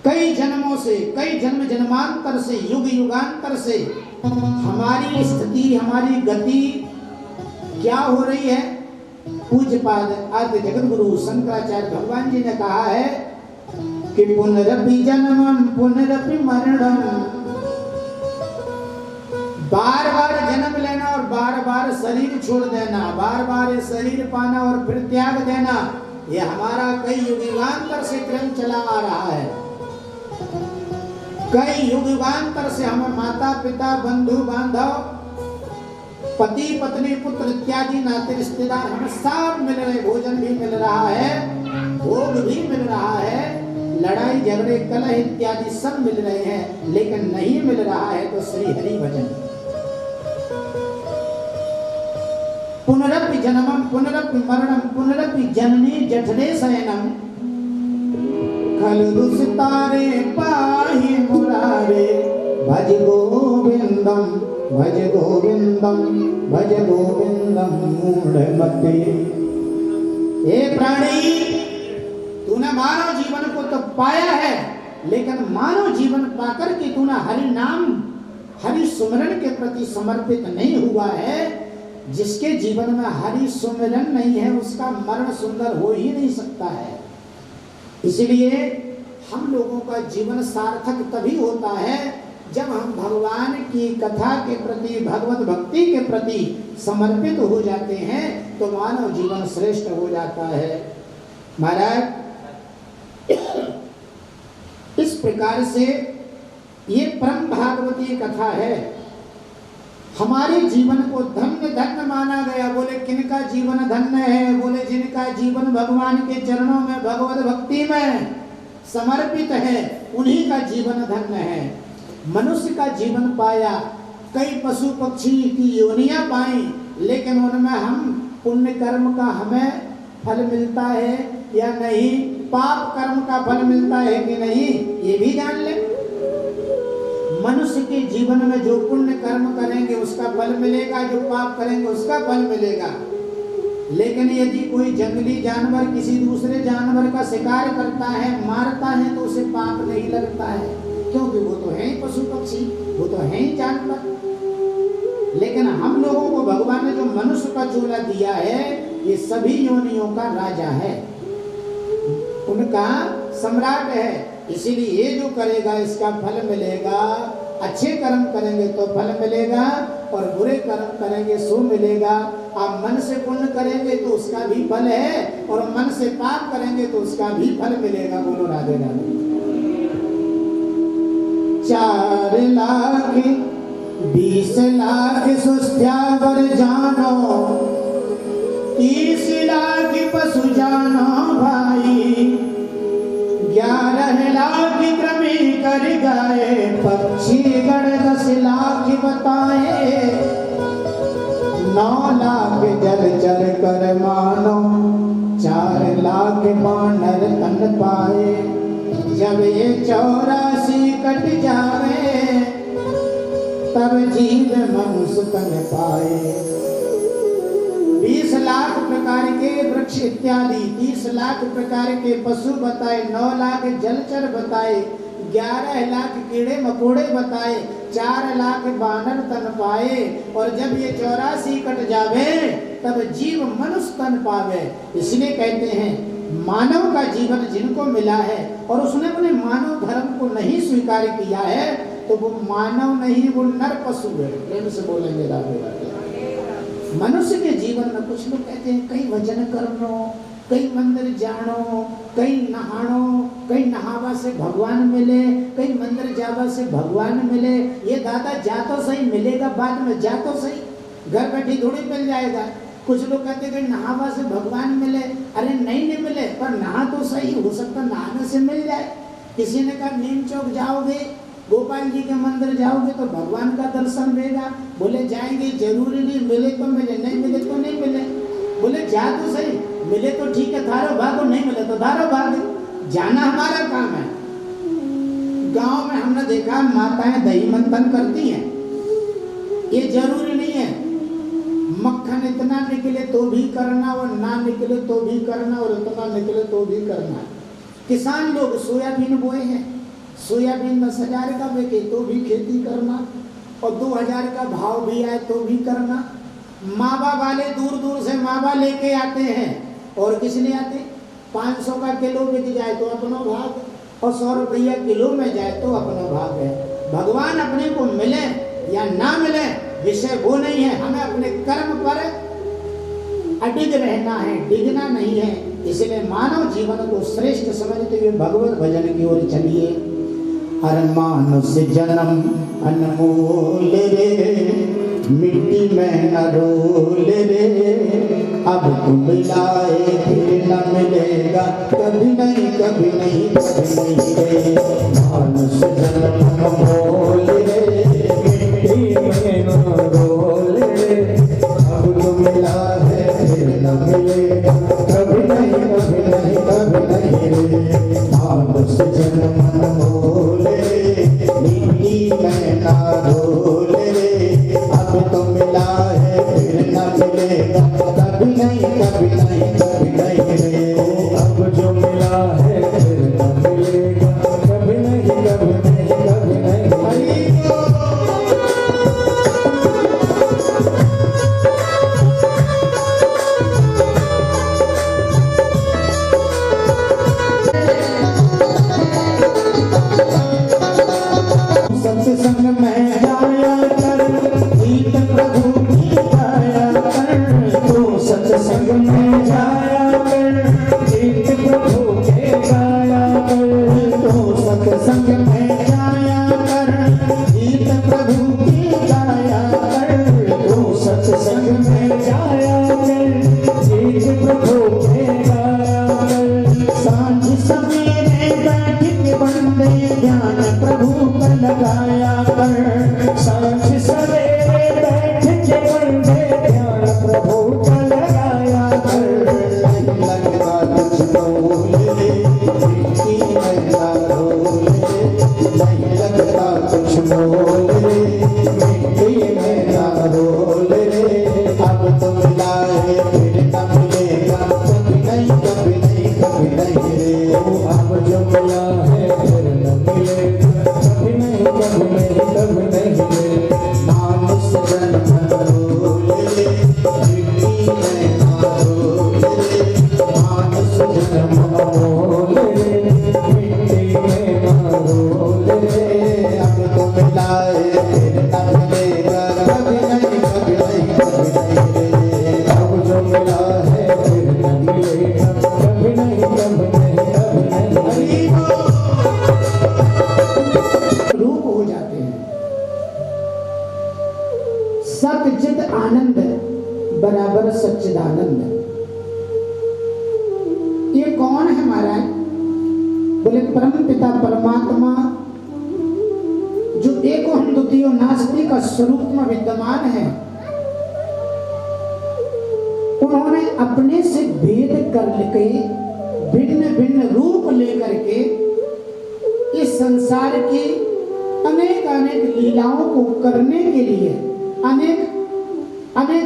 कई जन्मों से, कई जन्म जन्मांतर से, युग युगांतर से हमारी स्थिति, हमारी गति क्या हो रही है। पूज्यपाद आद्य जगत गुरु शंकराचार्य भगवान जी ने कहा है कि पुनरपि जन्मम पुनरपि मरणम, बार बार जन्म लेना और बार बार शरीर छोड़ देना, बार बार शरीर पाना और फिर त्याग देना, ये हमारा कई युगांतर से क्रम चला आ रहा है। कई युगांतर से हमें माता पिता बंधु बांधव पति पत्नी पुत्र इत्यादि नाते रिश्तेदार हमें सब मिल रहे, भोजन भी मिल रहा है, भोग भी मिल रहा है, लड़ाई झगड़े कलह इत्यादि सब मिल रहे हैं, लेकिन नहीं मिल रहा है तो श्री हरि भजन। पुनरपि जन्मम पुनरपि मरणम पुनरपि जननी जठरे शयनम, खलु दुस्तारे पाहि मुरारे, भज गोविंदम भज गोविंदम भज गोविंदम मूढ़मते। हे प्राणी, तूने मानव जीवन को तो पाया है, लेकिन मानव जीवन पाकर के तूने हरि नाम हरि सुमरन के प्रति समर्पित नहीं हुआ है। जिसके जीवन में हरि सुमरन नहीं है उसका मरण सुंदर हो ही नहीं सकता है। इसलिए हम लोगों का जीवन सार्थक तभी होता है जब हम भगवान की कथा के प्रति, भगवत भक्ति के प्रति समर्पित हो जाते हैं, तो मानव जीवन श्रेष्ठ हो जाता है। महाराज, इस प्रकार से ये परम भागवती कथा है। हमारे जीवन को धन्य धन्य माना गया। बोले किनका जीवन धन्य है? बोले जिनका जीवन भगवान के चरणों में, भगवत भक्ति में समर्पित है, उन्हीं का जीवन धन्य है। मनुष्य का जीवन पाया, कई पशु पक्षी की योनियां पाई, लेकिन उनमें हम पुण्य कर्म का हमें फल मिलता है या नहीं, पाप कर्म का फल मिलता है कि नहीं, ये भी जान ले। मनुष्य के जीवन में जो पुण्य कर्म करेंगे उसका फल मिलेगा, जो पाप करेंगे उसका फल मिलेगा। लेकिन यदि कोई जंगली जानवर किसी दूसरे जानवर का शिकार करता है, मारता है, तो उसे पाप नहीं लगता है, क्योंकि वो तो है ही पशु पक्षी, वो तो है ही जानवर। लेकिन हम लोगों को भगवान ने जो मनुष्य का चोला दिया है, ये सभी योनियों का राजा है, उनका सम्राट है। इसीलिए ये जो करेगा इसका फल मिलेगा। अच्छे कर्म करेंगे तो फल मिलेगा, और बुरे कर्म करेंगे सो मिलेगा। आप मन से पुण्य करेंगे तो उसका भी फल है, और मन से पाप करेंगे तो उसका भी फल मिलेगा। बोलो राधे राधे। 4 लाख 20 लाख सुस्त्यावर जानो, 30 लाख पशु जानो भाई, 11 लाख कृमि कर गाए, पक्षी गण 10 लाख बताए, 9 लाख जलचर कर मानो, 4 लाख बानर तन पाए। जब ये 84 कट जावे, तब जीव मनुष्य तन पाए। 20 लाख प्रकार के वृक्ष इत्यादि, 30 लाख प्रकार के पशु बताए, 9 लाख जलचर बताए, 11 लाख कीड़े मकोड़े बताए, 4 लाख बानर तन पाए। और जब ये 84 कट जावे, तब जीव मनुष्य तन पावे। इसलिए कहते हैं मानव का जीवन जिनको मिला है और उसने अपने मानव धर्म को नहीं स्वीकार किया है, तो वो मानव नहीं, वो नर पशु है। प्रेम से बोलेंगे राधे राधे। मनुष्य के जीवन में कुछ लोग कहते हैं कई भजन करनो, कई मंदिर जानो, कई नहानो, कई नहावा से भगवान मिले, कई मंदिर जावा से भगवान मिले। ये दादा जा तो सही, मिलेगा बाद में, जा तो सही, घर बैठी थोड़ी मिल जाएगा। कुछ लोग कहते हैं कि नहावा से भगवान मिले। अरे नहीं मिले, पर नहा तो सही, हो सकता नहाने से मिल जाए। किसी ने कहा नीम चौक जाओगे, गोपाल जी के मंदिर जाओगे तो भगवान का दर्शन देगा। बोले जाएंगे, जरूरी नहीं, मिले तो मिले, नहीं मिले तो नहीं मिले। बोले जा तो सही, मिले तो ठीक है धारो भागो, नहीं मिले तो धारो भागो, जाना हमारा काम है। गांव में हमने देखा माताएं दही मंथन करती हैं, ये जरूरी नहीं है। मक्खन इतना निकले तो भी करना, और ना निकले तो भी करना, और इतना निकले तो भी करना। किसान लोग सोयाबीन बोए हैं, सोयाबीन 10,000 का बिके तो भी खेती करना, और 2,000 का भाव भी आए तो भी करना। मावा वाले दूर दूर से मावा लेके आते हैं, और किस लिए आते? 500 का किलो बिक जाए तो अपना भाग, और 100 रुपया किलो में जाए तो अपना भाग है। भगवान अपने को मिले या ना मिले विषय वो नहीं है, हमें अपने कर्म पर अडिग रहना है, डिगना नहीं है। इसलिए मानव जीवन को श्रेष्ठ समझते हुए भगवत भजन की ओर चलिए। हर मानुष जन्म अनमोल रे, मिट्टी में न रोल रे, अब तुम मिलाए फिर न मिलेगा, कभी नहीं कभी नहीं कभी नहीं रे। मानुष जन्म अनमोल रे, मिट्टी में न रोल रे, अब तुम मिलाए फिर न मिलेगा, कभी नहीं कभी नहीं कभी नहीं रे। मानुष जन्म अनमोल रे, मिट्टी में न रोल रे, अब तो मिला है फिर न मिलेगा, कभी नहीं कभी नहीं कभी नहीं रे। अब जो मिला है फिर न मिलेगा, कभी नहीं कभी नहीं कभी नहीं। सत्संग में जाया कर, गीत प्रभु की गाया कर। तू सत्संग में जाया कर, गीत प्रभु के गाया कर। तू सत्संग में जाया कर, गीत प्रभु की गाया कर। तू सत्संग में जाया कर, गीत प्रभु के गाया कर। सांझ सवेरे बैठ के बंदे ध्यान प्रभु का लगाया कर। सांझ सवेरे बैठ के बंदे ध्यान प्रभु का लगाया कर। नहीं लगता कुछ बोल रे, मिट्टी में ना रोल रे। नहीं लगता कुछ बोल रे, मिट्टी में ना रोल रे। अब तो मिलाए फिर न मिलेगा, कभी नहीं कभी नहीं कभी नहीं रे। अब जो मिला है फिर न मिलेगा, कभी नहीं कभी नहीं कभी नहीं रे। मानुष जन्म रोल रे, मिट्टी में ना रोल रे। मानुष जन्म रोल रे, मिट्टी में ना रोल रे। अब तो मिलाए फिर न मिलेगा, कभी नहीं कभी नहीं कभी नहीं रे। अब जो मिला है फिर न मिलेगा, कभी नहीं कभी नहीं कभी नहीं। रूप हो जाते हैं। सच्चिद आनंद बराबर सच्चिदानंद। ये कौन है महाराज? बोले परम पिता परमात्मा, जो एक हम द्वितीय नास्ति का स्वरूप में विद्यमान है। उन्होंने अपने से भेद करके भिन्न भिन्न रूप लेकर के इस संसार की अनेक अनेक लीलाओं को करने के लिए अनेक अनेक